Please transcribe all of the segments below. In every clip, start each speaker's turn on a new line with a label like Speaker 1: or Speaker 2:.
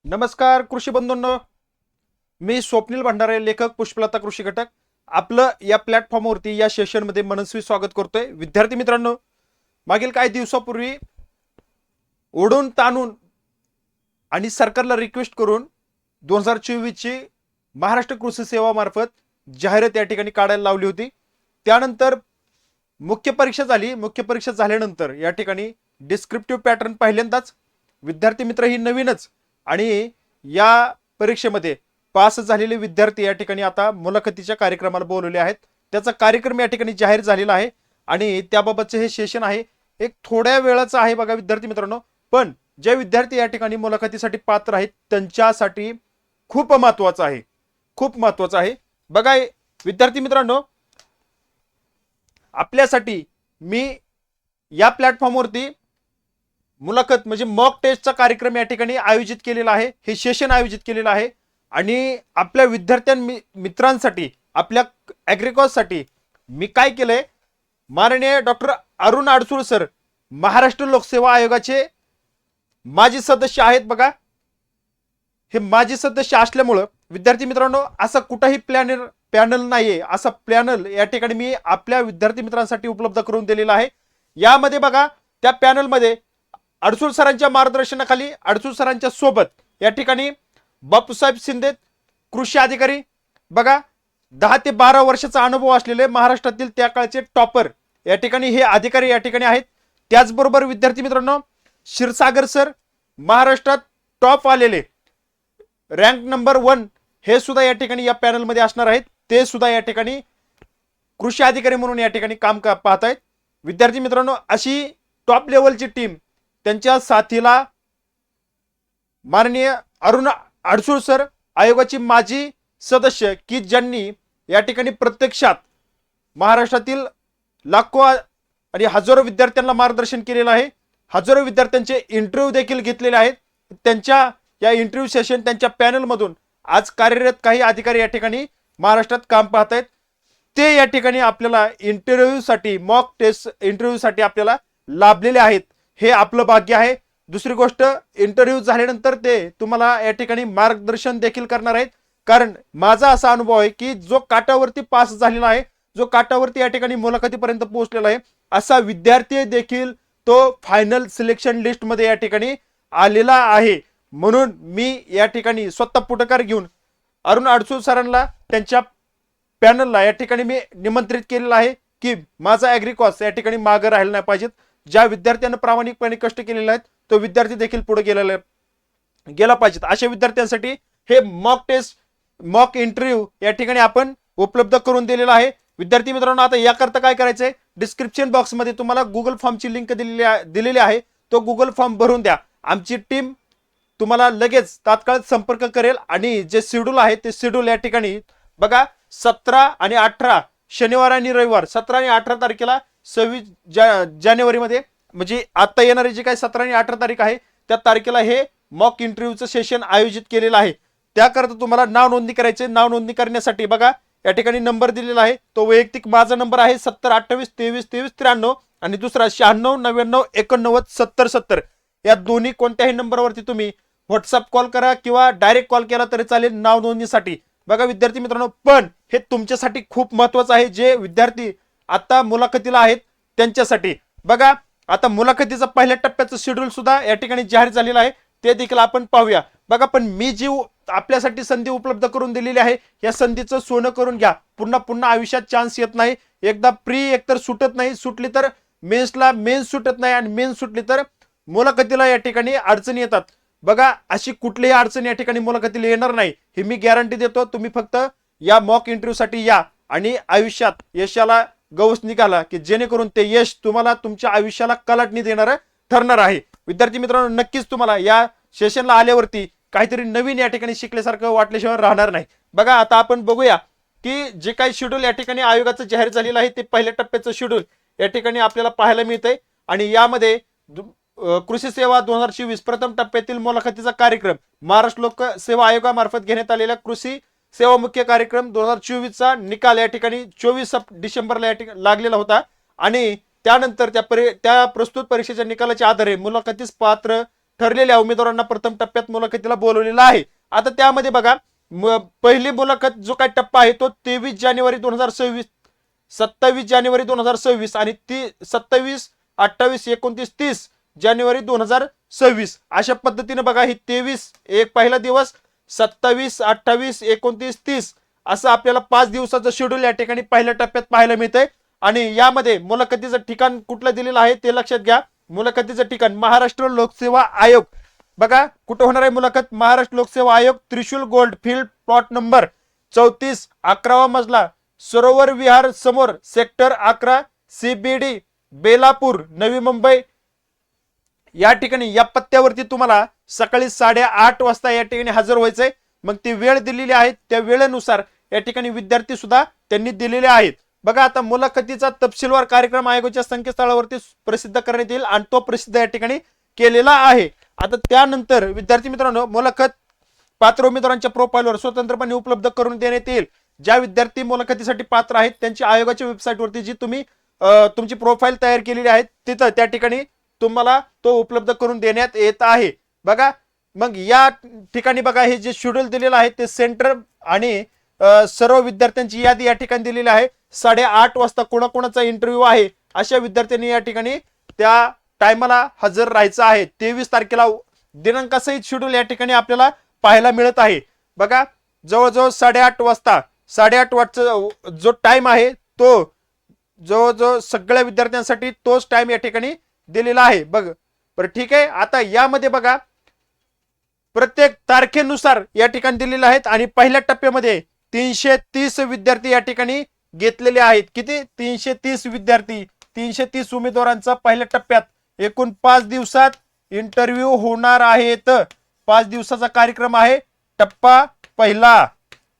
Speaker 1: नमस्कार कृषी बंधूंनो, मी स्वप्नील भंडारे, लेखक पुष्पलता कृषी घटक. आपलं या प्लॅटफॉर्मवरती या सेशनमध्ये मनस्वी स्वागत करतोय. विद्यार्थी मित्रांनो, मागील काही दिवसापूर्वी ओढून ताणून आणि सरकारला रिक्वेस्ट करून 2024 ची महाराष्ट्र कृषी सेवा मार्फत जाहिरात या ठिकाणी काढायला लावली होती. त्यानंतर मुख्य परीक्षा झाली. मुख्य परीक्षा झाल्यानंतर या ठिकाणी डिस्क्रिप्टिव्ह पॅटर्न पहिल्यांदाच विद्यार्थी मित्र ही नवीनच आणि या परीक्षेमध्ये पास झालेले विद्यार्थी या ठिकाणी आता मुलाखतीच्या कार्यक्रमाला बोलवले आहेत. त्याचा कार्यक्रम या ठिकाणी जाहीर झालेला आहे आणि त्याबाबतचे हे सेशन आहे. एक थोड्या वेळाचं आहे बघा विद्यार्थी मित्रांनो, पण जे विद्यार्थी या ठिकाणी मुलाखतीसाठी पात्र आहेत त्यांच्यासाठी खूप महत्वाचं आहे. खूप महत्वाचं आहे बघा विद्यार्थी मित्रांनो. आपल्यासाठी मी या प्लॅटफॉर्मवरती मुलाखत म्हणजे मॉक टेस्टचा कार्यक्रम या ठिकाणी आयोजित केलेला आहे. हे सेशन आयोजित केलेलं आहे आणि आपल्या मित्रांसाठी, आपल्या ॲग्रिकॉससाठी मी काय केलंय, माननीय डॉक्टर अरुण अडसूळ सर महाराष्ट्र लोकसेवा आयोगाचे माजी सदस्य आहेत बघा. हे माजी सदस्य असल्यामुळं विद्यार्थी मित्रांनो असं कुठंही पॅनल नाहीये. असा पॅनल या ठिकाणी मी आपल्या विद्यार्थी मित्रांसाठी उपलब्ध करून दिलेला आहे. यामध्ये बघा त्या पॅनलमध्ये अडसूळ सरांच्या मार्गदर्शनाखाली अडसूळ सरांच्या सोबत या ठिकाणी बापूसाहेब शिंदे कृषी अधिकारी बघा, 10 ते 12 वर्षाचा अनुभव असलेले महाराष्ट्रातील त्या काळचे टॉपर या ठिकाणी हे अधिकारी या ठिकाणी आहेत. त्याचबरोबर विद्यार्थी मित्रांनो क्षीरसागर सर महाराष्ट्रात टॉप आलेले रँक नंबर 1 हे सुद्धा या ठिकाणी या पॅनलमध्ये असणार आहेत. ते सुद्धा या ठिकाणी कृषी अधिकारी म्हणून या ठिकाणी काम पाहत आहेत. विद्यार्थी मित्रांनो अशी टॉप लेवलची टीम त्यांच्या साथीला माननीय अरुण अडसूळ सर आयोगाची माजी सदस्य की ज्यांनी या ठिकाणी प्रत्यक्षात महाराष्ट्रातील लाखो आणि हजारो विद्यार्थ्यांना मार्गदर्शन केलेलं आहे. हजारो विद्यार्थ्यांचे इंटरव्ह्यू देखील घेतलेले आहेत. त्यांच्या या इंटरव्ह्यू सेशन त्यांच्या पॅनल मधून आज कार्यरत काही अधिकारी या ठिकाणी महाराष्ट्रात काम पाहत आहेत. ते या ठिकाणी आपल्याला इंटरव्ह्यू साठी, मॉक टेस्ट इंटरव्ह्यू साठी आपल्याला लाभलेले आहेत. हे आपलं भाग्य आहे. दुसरी गोष्ट, इंटरव्ह्यू झाल्यानंतर ते तुम्हाला या ठिकाणी मार्गदर्शन देखील करणार आहेत. कारण माझा असा अनुभव आहे की जो काटावरती पास झालेला आहे, जो काटावरती या ठिकाणी मुलाखतीपर्यंत पोहोचलेला आहे, असा विद्यार्थी देखील तो फायनल सिलेक्शन लिस्ट मध्ये या ठिकाणी आलेला आहे. म्हणून मी या ठिकाणी स्वतः पुढाकार घेऊन अरुण अडसूळ सरांना त्यांच्या पॅनलला या ठिकाणी मी निमंत्रित केलेलं आहे की माझा ॲग्रिकॉस या ठिकाणी मागे राहिला नाही पाहिजेत. ज्या विद्यार्थ्यांना प्रामाणिकपणे कष्ट केलेले आहेत तो विद्यार्थी देखील पुढे गेला पाहिजेत. अशा विद्यार्थ्यांसाठी हे मॉक टेस्ट, मॉक इंटरव्ह्यू या ठिकाणी आपण उपलब्ध करून दिलेला आहे. विद्यार्थी मित्रांनो आता याकरता काय करायचंय, डिस्क्रिप्शन बॉक्समध्ये तुम्हाला गुगल फॉर्मची लिंक दिलेली आहे. तो गुगल फॉर्म भरून द्या. आमची टीम तुम्हाला लगेच तात्काळ संपर्क करेल आणि जे शेड्यूल आहे ते शेड्यूल या ठिकाणी बघा 17 आणि 18 शनिवार आणि रविवार, 17 आणि 18 तारखेला 26 जानेवारी मध्ये म्हणजे आता येणारी जी काही 17 आणि 18 तारीख आहे त्या तारखेला हे मॉक इंटरव्ह्यूचं सेशन आयोजित केलेलं आहे. त्याकरता तुम्हाला नाव नोंदणी करायचे. नाव नोंदणी करण्यासाठी बघा या ठिकाणी नंबर दिलेला आहे. तो वैयक्तिक माझा नंबर आहे 70 28 23 23 93 आणि दुसरा 96 99 89 70 70. या दोन्ही कोणत्याही नंबरवरती तुम्ही व्हॉट्सअप कॉल करा किंवा डायरेक्ट कॉल केला तरी चालेल नाव नोंदणीसाठी. बघा विद्यार्थी मित्रांनो, पण हे तुमच्यासाठी खूप महत्वाचं आहे. जे विद्यार्थी आता मुलाखतीला आहेत त्यांच्यासाठी बघा आता मुलाखतीचा पहिल्या टप्प्याचं शेड्यूल सुद्धा या ठिकाणी जाहीर झालेलं आहे. ते देखील आपण पाहूया. बघा पण मी जी आपल्यासाठी संधी उपलब्ध करून दिलेली आहे या संधीचं सोनं करून घ्या. पुन्हा पुन्हा आयुष्यात चान्स येत नाही. एकदा प्री एकतर सुटत नाही, सुटली तर मेन्सला मेन्स सुटत नाही आणि मेन्स सुटली तर मुलाखतीला या ठिकाणी अडचणी येतात. बघा अशी कुठलीही अडचण या ठिकाणी मुलाखतीला येणार नाही ही मी गॅरंटी देतो. तुम्ही फक्त या मॉक इंटरव्ह्यू साठी या आणि आयुष्यात यशाला गवस निघाला की जेणेकरून ते यश तुम्हाला तुमच्या आयुष्याला कलाटणी देणारं ठरणार आहे. विद्यार्थी मित्रांनो नक्कीच तुम्हाला या सेशनला आल्यावरती काहीतरी नवीन या ठिकाणी शिकल्यासारखं वाटल्याशिवाय राहणार नाही. बघा आता आपण बघूया की जे काही शेड्यूल या ठिकाणी आयोगाचं जाहीर झालेलं आहे ते पहिल्या टप्प्याचं शेड्यूल या ठिकाणी आपल्याला पाहायला मिळतंय आणि यामध्ये कृषी सेवा 2024 प्रथम टप्प्यातील मुलाखतीचा कार्यक्रम महाराष्ट्र लोकसेवा आयोगामार्फत घेण्यात आलेल्या कृषी सेवा मुख्य कार्यक्रम 2024 चा निकाल या ठिकाणी 24 डिसेंबरला या ठिकाणी लागलेला होता आणि त्यानंतर त्या प्रस्तुत परीक्षेच्या निकालाच्या आधारे मुलाखतीस पात्र ठरलेल्या उमेदवारांना प्रथम टप्प्यात मुलाखतीला बोलवलेलं आहे. आता त्यामध्ये बघा पहिली मुलाखत जो काही टप्पा आहे तो 23 जानेवारी 2026, 27 जानेवारी 2026 आणि ती 27, 28, 29, 30 जानेवारी 2026 अशा पद्धतीने बघा ही 23 एक पहिला दिवस, 27, 28, 29, 30 असं आपल्याला 5 दिवसाचं शेड्यूल या ठिकाणी पहिल्या टप्प्यात पाहायला मिळतंय. आणि यामध्ये मुलाखतीचं ठिकाण कुठलं दिलेलं आहे ते लक्षात घ्या. मुलाखतीचं ठिकाण महाराष्ट्र लोकसेवा आयोग. बघा कुठं होणार आहे मुलाखत? महाराष्ट्र लोकसेवा आयोग, त्रिशूल गोल्ड फील्ड, प्लॉट नंबर 34, 11वा मजला, सरोवर विहार समोर, सेक्टर 11, CBD, बेलापूर, नवी मुंबई. या ठिकाणी या पत्त्यावरती तुम्हाला सकाळी 8:30 वाजता या ठिकाणी हजर व्हायचंय. मग ती वेळ दिलेली आहे, त्या वेळेनुसार या ठिकाणी विद्यार्थी सुद्धा त्यांनी दिलेले आहेत. बघा आता मुलाखतीचा तपशीलवार कार्यक्रम आयोगाच्या संकेतस्थळावरती प्रसिद्ध करण्यात येईल आणि तो प्रसिद्ध या ठिकाणी केलेला आहे. आता त्यानंतर विद्यार्थी मित्रांनो मुलाखत पात्र उमेदवारांच्या प्रोफाईलवर स्वतंत्रपणे उपलब्ध करून देण्यात येईल. ज्या विद्यार्थी मुलाखतीसाठी पात्र आहेत त्यांची आयोगाच्या वेबसाईटवरती जी तुम्ही तुमची प्रोफाईल तयार केलेली आहे तिथं त्या ठिकाणी तुम्हाला तो उपलब्ध करून देण्यात येत आहे. बघा मग या ठिकाणी बघा हे जे शेड्यूल दिलेलं आहे ते सेंटर आणि सर्व विद्यार्थ्यांची यादी या ठिकाणी दिलेली आहे. 8:30 वाजता कोणाकोणाचा इंटरव्ह्यू आहे अशा विद्यार्थ्यांनी या ठिकाणी त्या टायमाला हजर राहायचं आहे. 23 तारखेला दिनांकासहित शेड्यूल या ठिकाणी आपल्याला पाहायला मिळत आहे. बघा जवळजवळ 8:30 वाजता 8:30 वाजता जो टाइम आहे तो जवळजवळ सगळ्या विद्यार्थ्यांसाठी तोच टाइम या ठिकाणी दिलेला आहे. बघ बरं ठीक आहे. आता यामध्ये बघा प्रत्येक तारखेनुसार या ठिकाणी दिलेले आहेत आणि पहिल्या टप्प्यामध्ये 330 विद्यार्थी या ठिकाणी घेतलेले आहेत. किती? 330 विद्यार्थी, 330 उमेदवारांचा पहिल्या टप्प्यात एकूण 5 दिवसात इंटरव्ह्यू होणार आहेत. 5 दिवसाचा कार्यक्रम आहे. टप्पा पहिला,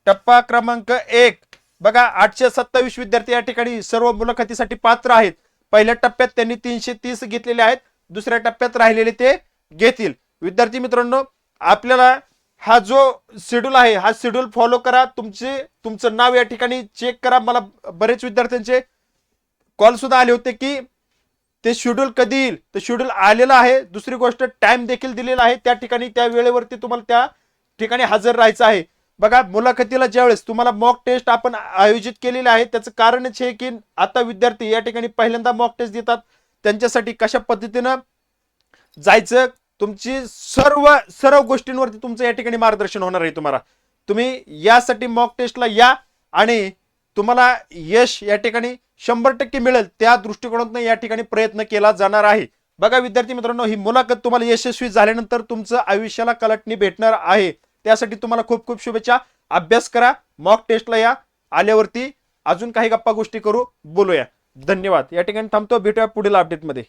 Speaker 1: टप्पा क्रमांक 1 बघा 827 विद्यार्थी या ठिकाणी सर्व मुलाखतीसाठी पात्र आहेत. पहिल्या टप्प्यात त्यांनी 330 घेतलेले आहेत. दुसऱ्या टप्प्यात राहिलेले ते घेतील. विद्यार्थी मित्रांनो आपल्याला हा जो शेड्यूल आहे हा शेड्यूल फॉलो करा. तुमचं नाव या ठिकाणी चेक करा. मला बरेच विद्यार्थ्यांचे कॉल सुद्धा आले होते की ते शेड्यूल कधी येईल. तर शेड्यूल आलेलं आहे. दुसरी गोष्ट टाइम देखील दिलेला आहे. त्या ठिकाणी त्या वेळेवरती तुम्हाला त्या ठिकाणी हजर राहायचं आहे. बघा मुलाखतीला ज्यावेळेस तुम्हाला मॉक टेस्ट आपण आयोजित केलेले आहे त्याचं कारणच हे की आता विद्यार्थी या ठिकाणी पहिल्यांदा मॉक टेस्ट देतात. त्यांच्यासाठी कशा पद्धतीनं जायचं तुमची सर्व गोष्टींवरती तुमचं या ठिकाणी मार्गदर्शन होणार आहे. तुम्ही यासाठी मॉक टेस्टला या आणि तुम्हाला यश या ठिकाणी 100% मिळेल त्या दृष्टिकोनातून या ठिकाणी प्रयत्न केला जाणार आहे. बघा विद्यार्थी मित्रांनो ही मुलाखत तुम्हाला यशस्वी झाल्यानंतर तुमचं आयुष्याला कलाटणी भेटणार आहे. त्यासाठी तुम्हाला खूप खूप शुभेच्छा. अभ्यास करा, मॉक टेस्टला या. आल्यावरती अजून काही गप्पा गोष्टी करू, बोलूया. धन्यवाद. या ठिकाणी थांबतो. भेटूया पुढील अपडेटमध्ये.